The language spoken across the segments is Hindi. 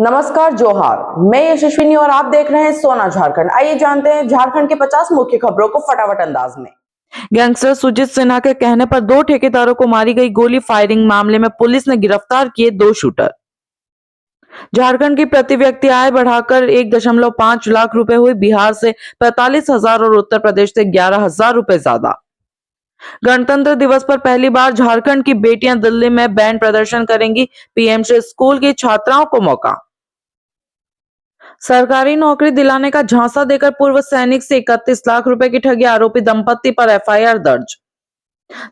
नमस्कार, जोहार। मैं यशस्विनी और आप देख रहे हैं सोना झारखंड। आइए जानते हैं झारखंड की 50 मुख्य खबरों को फटाफट अंदाज में। गैंगस्टर सुजीत सिन्हा के कहने पर 2 ठेकेदारों को मारी गई गोली। फायरिंग मामले में पुलिस ने गिरफ्तार किए 2 शूटर। झारखंड की प्रति व्यक्ति आय बढ़ाकर 1.5 लाख रुपए हुई। बिहार से 45,000 और उत्तर प्रदेश से 11,000 रुपए ज्यादा। गणतंत्र दिवस पर पहली बार झारखंड की बेटियां दिल्ली में बैंड प्रदर्शन करेंगी। पीएम से स्कूल की छात्राओं को मौका। सरकारी नौकरी दिलाने का झांसा देकर पूर्व सैनिक से 31 लाख रुपए की ठगी। आरोपी दंपति पर एफआईआर दर्ज।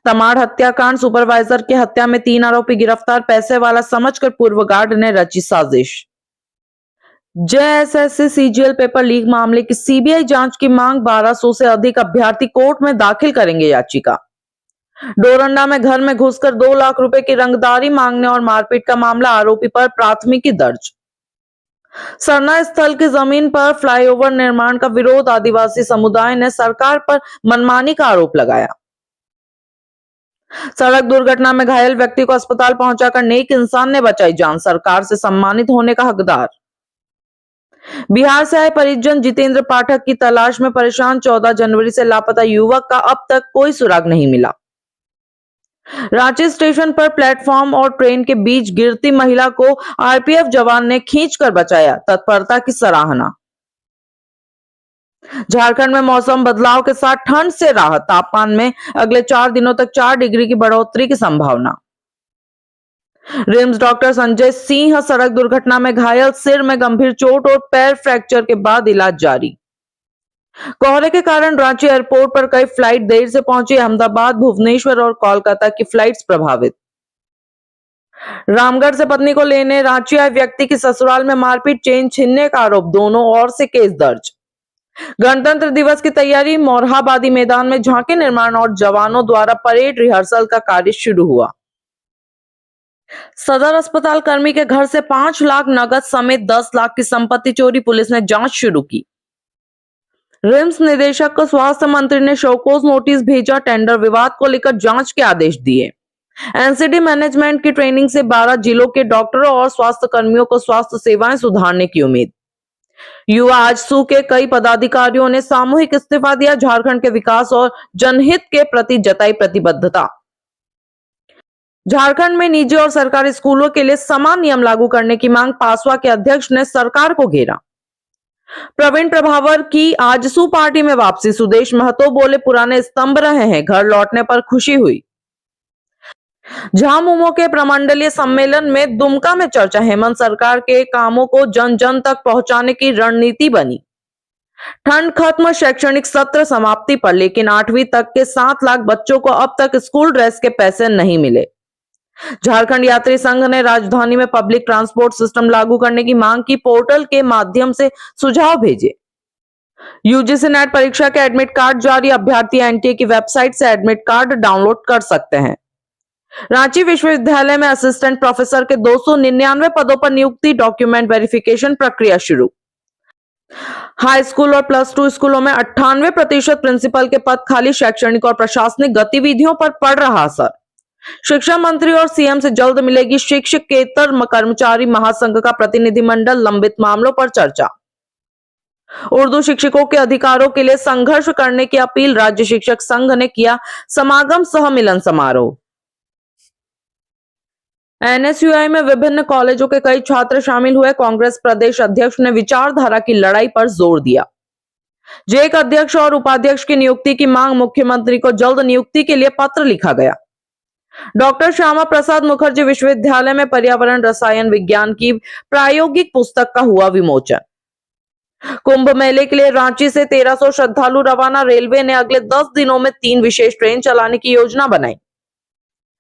तमाड़ हत्याकांड सुपरवाइजर की हत्या में 3 आरोपी गिरफ्तार। पैसे वाला समझकर पूर्व गार्ड ने रची साजिश। जेएसएससी सीजीएल पेपर लीक मामले की सीबीआई जांच की मांग। 1200 से अधिक अभ्यर्थी कोर्ट में दाखिल करेंगे याचिका। डोरंडा में घर में घुसकर 2 लाख रुपए की रंगदारी मांगने और मारपीट का मामला। आरोपी पर प्राथमिकी दर्ज। सरना स्थल की जमीन पर फ्लाईओवर निर्माण का विरोध। आदिवासी समुदाय ने सरकार पर मनमानी का आरोप लगाया। सड़क दुर्घटना में घायल व्यक्ति को अस्पताल पहुंचाकर नेक इंसान ने बचाई जान। सरकार से सम्मानित होने का हकदार। बिहार से आए परिजन जितेंद्र पाठक की तलाश में परेशान। 14 जनवरी से लापता युवक का अब तक कोई सुराग नहीं मिला। रांची स्टेशन पर प्लेटफॉर्म और ट्रेन के बीच गिरती महिला को आरपीएफ जवान ने खींचकर बचाया। तत्परता की सराहना। झारखंड में मौसम बदलाव के साथ ठंड से राहत। तापमान में अगले 4 दिनों तक 4 डिग्री की बढ़ोतरी की संभावना। रिम्स डॉक्टर संजय सिंह सड़क दुर्घटना में घायल। सिर में गंभीर चोट और पैर फ्रैक्चर के बाद इलाज जारी। कोहरे के कारण रांची एयरपोर्ट पर कई फ्लाइट देर से पहुंची। अहमदाबाद, भुवनेश्वर और कोलकाता की फ्लाइट्स प्रभावित। रामगढ़ से पत्नी को लेने रांची आए व्यक्ति की ससुराल में मारपीट, चेन छीनने का आरोप। दोनों ओर से केस दर्ज। गणतंत्र दिवस की तैयारी। मोरहाबादी मैदान में झांकी निर्माण और जवानों द्वारा परेड रिहर्सल का कार्य शुरू हुआ। सदर अस्पताल कर्मी के घर से 5 लाख नगद समेत 10 लाख की संपत्ति चोरी। पुलिस ने जांच शुरू की। रिम्स निदेशक को स्वास्थ्य मंत्री ने शोकॉज नोटिस भेजा। टेंडर विवाद को लेकर जांच के आदेश दिए। एनसीडी मैनेजमेंट की ट्रेनिंग से 12 जिलों के डॉक्टरों और स्वास्थ्य कर्मियों को स्वास्थ्य सेवाएं सुधारने की उम्मीद। युवा आजसू के कई पदाधिकारियों ने सामूहिक इस्तीफा दिया। झारखंड के विकास और जनहित के प्रति जताई प्रतिबद्धता। झारखंड में निजी और सरकारी स्कूलों के लिए समान नियम लागू करने की मांग। पासवा के अध्यक्ष ने सरकार को घेरा। प्रवीण प्रभावर की आजसू पार्टी में वापसी। सुदेश महतो बोले, पुराने स्तंभ रहे हैं, घर लौटने पर खुशी हुई। झामुमो के प्रमंडलीय सम्मेलन में दुमका में चर्चा। हेमंत सरकार के कामों को जन जन तक पहुंचाने की रणनीति बनी। ठंड खत्म, शैक्षणिक सत्र समाप्ति पर, लेकिन 8वीं तक के 7 लाख बच्चों को अब तक स्कूल ड्रेस के पैसे नहीं मिले। झारखंड यात्री संघ ने राजधानी में पब्लिक ट्रांसपोर्ट सिस्टम लागू करने की मांग की। पोर्टल के माध्यम से सुझाव भेजे। यूजीसी नेट परीक्षा के एडमिट कार्ड जारी। अभ्यर्थी एनटीए की वेबसाइट से एडमिट कार्ड डाउनलोड कर सकते हैं। रांची विश्वविद्यालय में असिस्टेंट प्रोफेसर के 299 पदों पर नियुक्ति। डॉक्यूमेंट वेरिफिकेशन प्रक्रिया शुरू। हाई स्कूल और +2 स्कूलों में 98% प्रिंसिपल के पद खाली। शैक्षणिक और प्रशासनिक गतिविधियों पर पड़ रहा असर। शिक्षा मंत्री और सीएम से जल्द मिलेगी शिक्षकेतर कर्मचारी महासंघ का प्रतिनिधिमंडल। लंबित मामलों पर चर्चा। उर्दू शिक्षकों के अधिकारों के लिए संघर्ष करने की अपील। राज्य शिक्षक संघ ने किया समागम सह मिलन समारोह। एनएसयूआई में विभिन्न कॉलेजों के कई छात्र शामिल हुए। कांग्रेस प्रदेश अध्यक्ष ने विचारधारा की लड़ाई पर जोर दिया। जेक अध्यक्ष और उपाध्यक्ष की नियुक्ति की मांग। मुख्यमंत्री को जल्द नियुक्ति के लिए पत्र लिखा गया। डॉक्टर श्यामा प्रसाद मुखर्जी विश्वविद्यालय में पर्यावरण रसायन विज्ञान की प्रायोगिक पुस्तक का हुआ विमोचन। कुंभ मेले के लिए रांची से 1300 श्रद्धालु रवाना। रेलवे ने अगले 10 दिनों में 3 विशेष ट्रेन चलाने की योजना बनाई।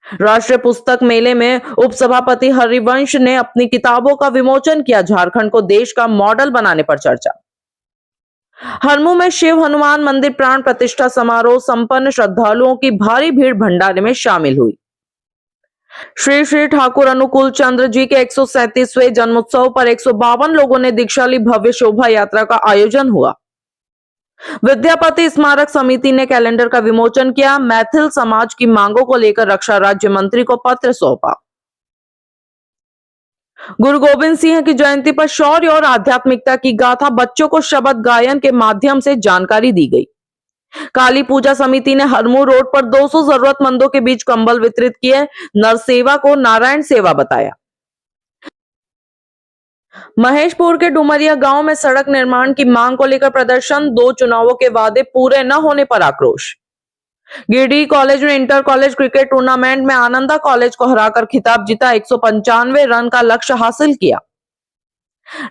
राष्ट्रीय पुस्तक मेले में उपसभापति हरिवंश ने अपनी किताबों का विमोचन किया। झारखंड को देश का मॉडल बनाने पर चर्चा। हरमू में शिव हनुमान मंदिर प्राण प्रतिष्ठा समारोह संपन्न। श्रद्धालुओं की भारी भीड़ भंडारे में शामिल हुई। श्री श्री ठाकुर अनुकूल चंद्र जी के 137वें जन्मोत्सव पर 152 लोगों ने दीक्षा ली। भव्य शोभा यात्रा का आयोजन हुआ। विद्यापति स्मारक समिति ने कैलेंडर का विमोचन किया। मैथिल समाज की मांगों को लेकर रक्षा राज्य मंत्री को पत्र सौंपा। गुरु गोविंद सिंह की जयंती पर शौर्य और आध्यात्मिकता की गाथा बच्चों को शब्द गायन के माध्यम से जानकारी दी गई। काली पूजा समिति ने हरमू रोड पर 200 जरूरतमंदों के बीच कंबल वितरित किए। नरसेवा को नारायण सेवा बताया। महेशपुर के डुमरिया गांव में सड़क निर्माण की मांग को लेकर प्रदर्शन। 2 चुनावों के वादे पूरे न होने पर आक्रोश। गिरिडीह कॉलेज में इंटर कॉलेज क्रिकेट टूर्नामेंट में आनंदा कॉलेज को हराकर खिताब जीता। 195 रन का लक्ष्य हासिल किया।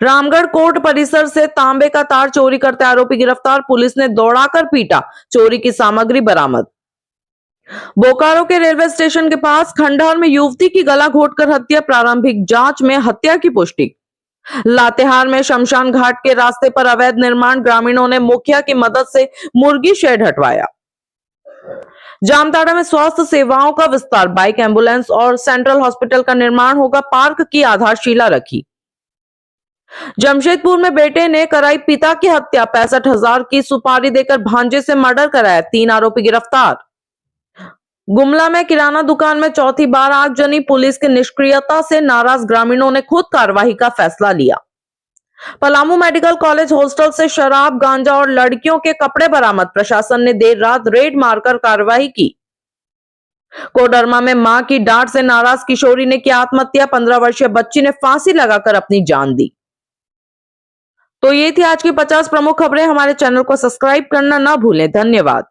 रामगढ़ कोर्ट परिसर से तांबे का तार चोरी करते आरोपी गिरफ्तार। पुलिस ने दौड़ाकर पीटा। चोरी की सामग्री बरामद। बोकारो के रेलवे स्टेशन के पास खंडहर में युवती की गला घोंटकर हत्या। प्रारंभिक जांच में हत्या की पुष्टि। लातेहार में शमशान घाट के रास्ते पर अवैध निर्माण। ग्रामीणों ने मुखिया की मदद से मुर्गी शेड हटवाया। जामताड़ा में स्वास्थ्य सेवाओं का विस्तार। बाइक एम्बुलेंस और सेंट्रल हॉस्पिटल का निर्माण होगा। पार्क की आधारशिला रखी। जमशेदपुर में बेटे ने कराई पिता की हत्या। 65,000 की सुपारी देकर भांजे से मर्डर कराया। 3 आरोपी गिरफ्तार। गुमला में किराना दुकान में चौथी बार आगजनी। पुलिस की निष्क्रियता से नाराज ग्रामीणों ने खुद कार्रवाई का फैसला लिया। पलामू मेडिकल कॉलेज हॉस्टल से शराब, गांजा और लड़कियों के कपड़े बरामद। प्रशासन ने देर रात रेड मारकर कार्रवाई की। कोडरमा में मां की डांट से नाराज किशोरी ने की आत्महत्या। 15 वर्षीय बच्ची ने फांसी लगाकर अपनी जान दी। तो ये थी आज की 50 प्रमुख खबरें। हमारे चैनल को सब्सक्राइब करना ना भूलें। धन्यवाद।